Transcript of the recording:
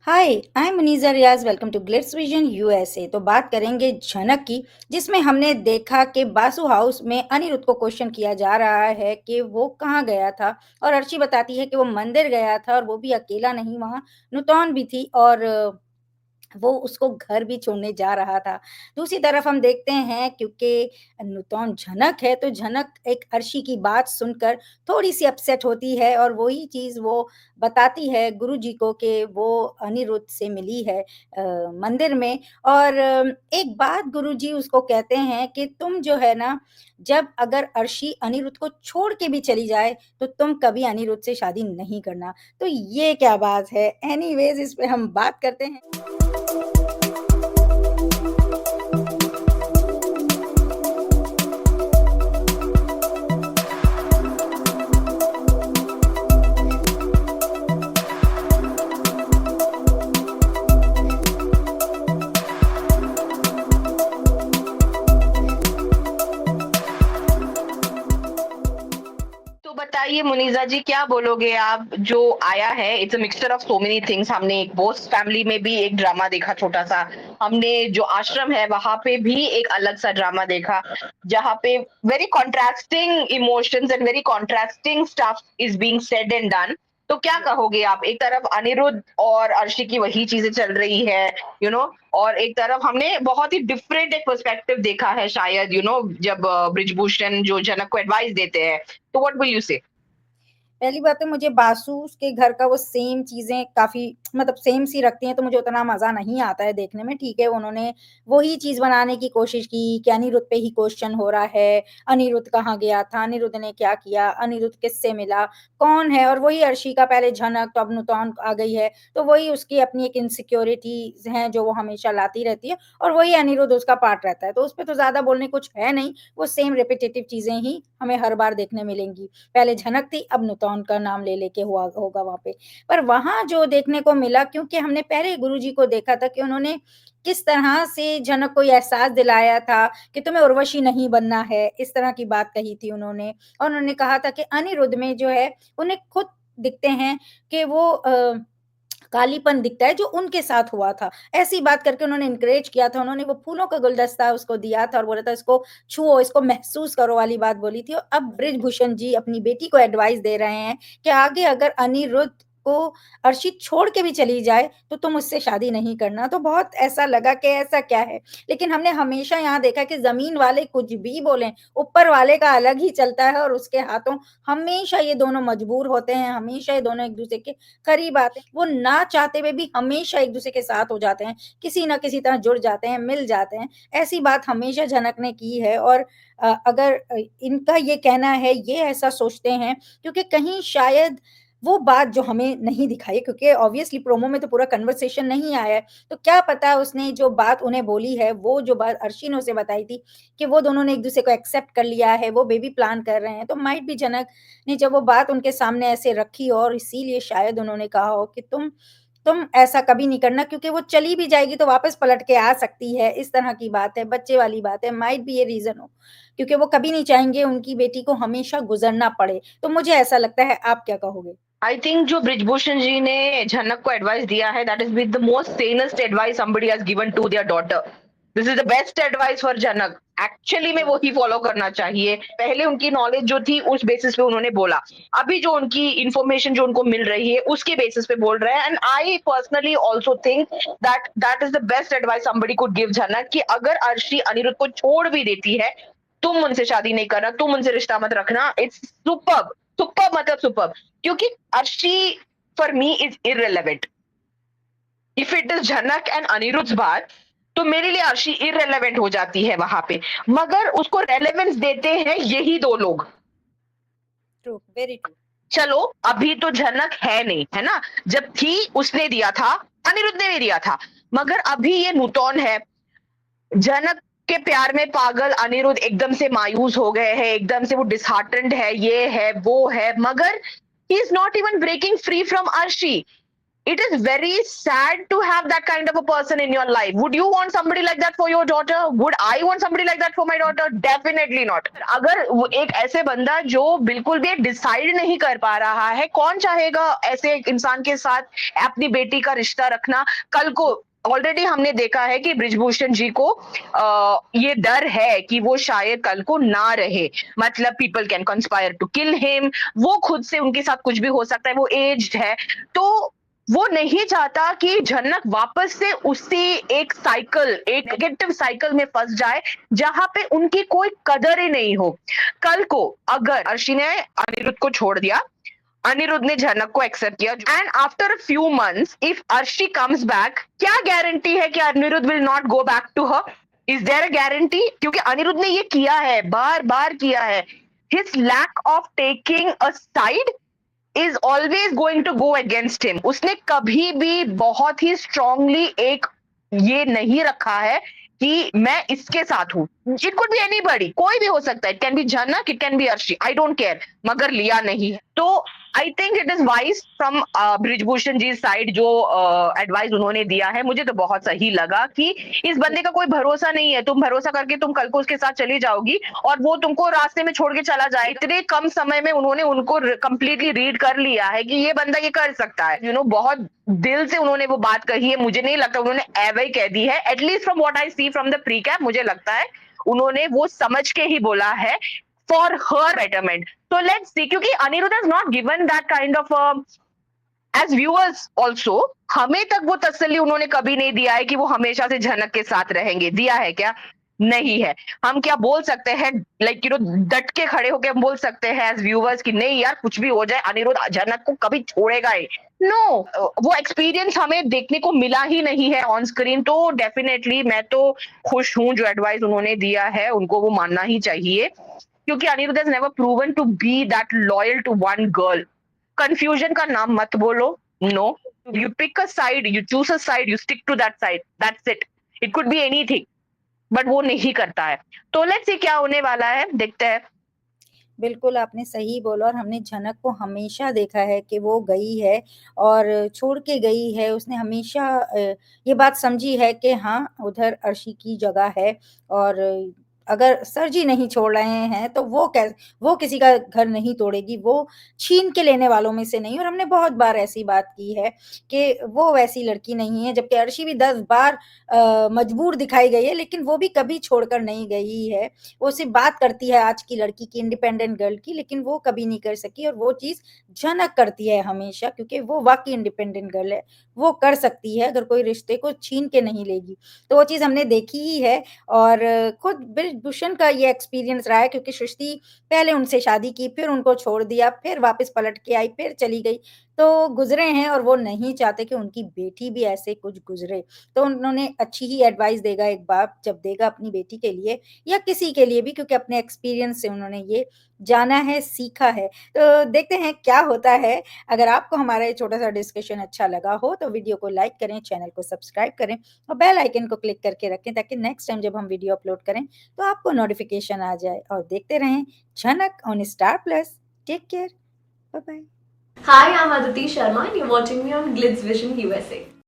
Hi, I am Muneeza Riaz. Welcome to Glitz Vision USA. तो बात करेंगे झनक की, जिसमें हमने देखा कि बासु हाउस में अनिरुद्ध को क्वेश्चन किया जा रहा है कि वो कहाँ गया था और अर्शी बताती है कि वो मंदिर गया था और वो भी अकेला नहीं, वहाँ नुतौन भी थी और वो उसको घर भी छोड़ने जा रहा था। दूसरी तरफ हम देखते हैं, क्योंकि नुतौन झनक है, तो झनक एक अर्शी की बात सुनकर थोड़ी-सी अपसेट होती है और वही चीज़ वो बताती है गुरुजी को कि वो अनिरुद्ध से मिली है मंदिर में। और एक बात गुरुजी उसको कहते हैं कि तुम जो है ना, जब अगर अर्शी अनिरुद्ध को छोड़ के भी चली जाए, तो तुम कभी अनिरुद्ध से शादी नहीं करना। तो ये क्या बात है? एनीवेज़ इस पे हम बात करते हैं। तो बताइए मुनीजा जी, क्या बोलोगे आप? जो आया है, it's a mixture of so many things. हमने एक बोस फैमिली में भी एक ड्रामा देखा छोटा सा, हमने जो आश्रम है वहां पे भी एक अलग सा ड्रामा देखा, जहाँ पे very contrasting emotions and very contrasting stuff is being said and done. तो क्या कहोगे आप? एक तरफ अनिरुद्ध और अर्शी की वही चीजें चल रही है, और एक तरफ हमने बहुत ही डिफरेंट एक पर्सपेक्टिव देखा है शायद, जब ब्रिजभूषण जो जनक को एडवाइस देते हैं। तो व्हाट विल यू से? पहली बात तो मुझे बासु के घर का वो सेम चीज़ें काफ़ी मतलब सेम सी रखती हैं, तो मुझे उतना मज़ा नहीं आता है देखने में। ठीक है, उन्होंने वही चीज़ बनाने की कोशिश की कि अनिरुद्ध पे ही क्वेश्चन हो रहा है, अनिरुद्ध कहाँ गया था, अनिरुद्ध ने क्या किया, अनिरुद्ध किससे मिला, कौन है? और वही अर्शी का पहले झनक, तो अब नुतौन आ गई है, तो वही उसकी अपनी एक इनसिक्योरिटीज़ हैं जो वो हमेशा लाती रहती है और वही अनिरुद्ध उसका पार्ट रहता है। तो उसपे तो ज़्यादा बोलने कुछ है नहीं, वो सेम रिपिटिटिव चीज़ें ही हमें हर बार देखने मिलेंगी। पहले झनक थी, अब नुतौन का नाम ले लेके हुआ होगा वहाँ पे। पर वहाँ जो देखने को मिला, क्योंकि हमने पहले गुरुजी को देखा था कि उन्होंने किस तरह से झनक को ये एहसास दिलाया था कि तुम्हें उर्वशी नहीं बनना है, इस तरह की बात कही थी उन्होंने। और उन्होंने कहा था कि अनिरुद्ध में जो है, उन्हें खुद दिखते हैं कि वो कालीपन दिखता है जो उनके साथ हुआ था। ऐसी बात करके उन्होंने एनकरेज किया था, उन्होंने वो फूलों का गुलदस्ता उसको दिया था और बोला था इसको छुओ, इसको महसूस करो वाली बात बोली थी। और अब बृजभूषण जी अपनी बेटी को एडवाइस दे रहे हैं कि आगे अगर अनिरुद्ध को अर्शी छोड़ के भी चली जाए, तो तुम उससे शादी नहीं करना। तो बहुत ऐसा लगा कि ऐसा क्या है? लेकिन हमने हमेशा यहाँ देखा कि ज़मीन वाले कुछ भी बोलें, ऊपर वाले का अलग ही चलता है और उसके हाथों हमेशा ये दोनों मजबूर होते हैं, हमेशा ये दोनों एक-दूसरे के करीब आते हैं। वो ना चाहते हुए भी हमेशा एक-दूसरे के साथ हो जाते हैं, किसी न किसी तरह जुड़ जाते हैं, मिल जाते हैं। ऐसी बात हमेशा जनक ने की है और अगर इनका ये कहना है, ये ऐसा सोचते हैं, क्योंकि कहीं शायद वो बात जो हमें नहीं दिखाई है, क्योंकि ऑब्वियसली प्रोमो में तो पूरा कन्वर्सेशन नहीं आया है, तो क्या पता उसने जो बात उन्हें बोली है, वो जो बात अर्शी ने उसे बताई थी कि वो दोनों ने एक-दूसरे को एक्सेप्ट कर लिया है, वो बेबी प्लान कर रहे हैं, तो माइट बी जनक ने जब वो बात उनके सामने ऐसे रखी और इसीलिए शायद उन्होंने कहा हो कि तुम ऐसा कभी नहीं करना, क्योंकि वो चली भी जाएगी तो वापस पलट के आ सकती है, इस तरह की बात है, बच्चे वाली बात है, माइट बी ये रीज़न हो, क्योंकि वो कभी नहीं चाहेंगे उनकी बेटी को हमेशा गुज़रना पड़े। तो मुझे ऐसा लगता है, आप क्या कहोगे? आई थिंक जो ब्रिजभूषण जी ने झनक को एडवाइस दिया है, that is with the most sanest advice somebody has given to their daughter. This is the best advice for Janak. Actually में वो ही फॉलो करना चाहिए। पहले उनकी नॉलेज जो थी उस बेसिस पे उन्होंने बोला, अभी जो उनकी इंफॉर्मेशन जो उनको मिल रही है उसके बेसिस पे बोल रहे हैं। And I personally also think that that is the best advice somebody could give झनक, कि अगर अर्शी अनिरुद्ध को छोड़ भी देती है, तुम उनसे शादी नहीं करना, तुम उनसे रिश्ता मत रखना। It's superb. सुपर्ब मतलब सुपर्ब। क्योंकि Arshi for me is irrelevant. If it is झनक एंड अनिरुद्ध बात, तो मेरे लिए अर्शी इररिलेवेंट हो जाती है वहां पे। मगर उसको रेलेवेंस देते हैं यही दो लोग। True, very true. चलो, अभी तो झनक है नहीं, है ना? जब थी उसने दिया था, अनिरुद्ध ने भी दिया था। मगर अभी ये नुतौन है। जनक के प्यार में पागल अनिरुद्ध एकदम से मायूस हो गए हैं, एकदम से वो डिसहार्टेंड है, ये है वो है, मगर he is not even breaking free from Arshi. it is very sad to have that kind of a person in your life. Would you want somebody like that for your daughter? Would I want somebody like that for my daughter? Definitely not. अगर एक ऐसे बंदा जो बिल्कुल भी decide नहीं कर पा रहा है, कौन चाहेगा ऐसे एक इंसान के साथ अपनी बेटी का रिश्ता रखना? कल को ऑलरेडी हमने देखा है कि ब्रिजभूषण जी को ये डर है कि वो शायद कल को ना रहे, मतलब people can conspire to kill him, वो खुद से उनके साथ कुछ भी हो सकता है, वो एज्ड है, तो वो नहीं चाहता कि जनक वापस से उसी एक साइकिल, एक नेगेटिव साइकिल में फंस जाए जहां पे उनकी कोई कदर ही नहीं हो। कल को अगर अर्शी ने अनिरुद्ध को छोड़ दिया, अनिरुद्ध ने जनक को एक्सेप्ट किया, and after a few months if Arshi comes back, क्या गारंटी है कि Anirudh will not go back to her? Is there a guarantee? क्योंकि अनिरुद्ध ने ये किया है, बार बार किया है। His lack of taking a side is always going to go against him. उसने कभी भी बहुत ही स्ट्रांगली एक ये नहीं रखा है कि मैं इसके साथ हूं। इट कुड बी एनीबॉडी, कोई भी हो सकता है, it can be Jhanak, it can be Arshi, I don't care, मगर लिया नहीं है। तो I think it is wise from Brijbhushan ji side, जो एडवाइस उन्होंने दिया है, मुझे तो बहुत सही लगा कि इस बंदे का कोई भरोसा नहीं है, तुम भरोसा करके तुम कल को उसके साथ चली जाओगी और वो तुमको रास्ते में छोड़ के चला जाए। इतने कम समय में उन्होंने उनको कंप्लीटली रीड कर लिया है कि ये बंदा ये कर सकता है, यू नो, बहुत दिल से उन्होंने वो बात कही है। मुझे नहीं लगता उन्होंने एवर कह दी है, at least from what I see from the precap, मुझे लगता है उन्होंने वो समझ के ही बोला है फॉर हर बेटरमेंट। तो लेट्स सी, क्योंकि Anirudh has not given that kind of, as viewers also, हमें तक वो तसल्ली उन्होंने कभी नहीं दिया है कि वो हमेशा से जनक के साथ रहेंगे। दिया है क्या? नहीं है। हम क्या बोल सकते हैं, लाइक यू नो, डट के खड़े होकर हम बोल सकते हैं एज व्यूअर्स कि नहीं यार, कुछ भी हो जाए अनिरुद्ध जनक को कभी छोड़ेगा ही नो। वो एक्सपीरियंस हमें देखने को मिला ही नहीं है ऑन स्क्रीन। तो डेफिनेटली मैं तो खुश हूं, जो एडवाइस उन्होंने दिया है उनको वो मानना ही चाहिए, क्योंकि Anirudh has never proven to be that loyal to one girl. Confusion का नाम मत बोलो, no, you pick a side, you choose a side, you stick to that side, that's it. It could be anything, but वो नहीं करता है। तो let's सी क्या होने वाला है, देखते हैं। बिल्कुल, आपने सही बोला और हमने झनक को हमेशा देखा है कि वो गई है और छोड़ के गई है। उसने हमेशा ये बात समझी है कि हाँ, उधर अर्शी की जगह है और अगर सर जी नहीं छोड़ रहे हैं, तो वो किसी का घर नहीं तोड़ेगी, वो छीन के लेने वालों में से नहीं। और हमने बहुत बार ऐसी बात की है कि वो वैसी लड़की नहीं है, जबकि अर्शी भी 10 बार मजबूर दिखाई गई है, लेकिन वो भी कभी छोड़कर नहीं गई है। वो सिर्फ बात करती है आज की लड़की की, इंडिपेंडेंट गर्ल की, लेकिन वो कभी नहीं कर सकी और वो चीज़ झनक करती है हमेशा, क्योंकि वो वाक़ई इंडिपेंडेंट गर्ल है। वो कर सकती है अगर कोई रिश्ते को छीन के नहीं लेगी। तो वो चीज़ हमने देखी ही है और खुद ब्रिजभूषण का ये एक्सपीरियंस रहा है, क्योंकि सृष्टि पहले उनसे शादी की, फिर उनको छोड़ दिया, फिर वापस पलट के आई, फिर चली गई। तो गुज़रे हैं और वो नहीं चाहते कि उनकी बेटी भी ऐसे कुछ गुज़रे। तो उन्होंने अच्छी ही एडवाइस देगा एक बाप जब देगा अपनी बेटी के लिए या किसी के लिए भी, क्योंकि अपने एक्सपीरियंस से उन्होंने ये जाना है, सीखा है। तो देखते हैं क्या होता है। अगर आपको हमारा ये छोटा-सा डिस्कशन अच्छा लगा हो तो वीडियो को लाइक करें, चैनल को सब्सक्राइब करें और बेल आइकन को क्लिक करके रखें, ताकि नेक्स्ट टाइम जब हम वीडियो अपलोड करें तो आपको नोटिफ़िकेशन आ जाए। और देखते रहें Jhanak on Star Plus. Take care, bye bye. Hi, I'm Aditi Sharma and you're watching me on Glitz Vision USA.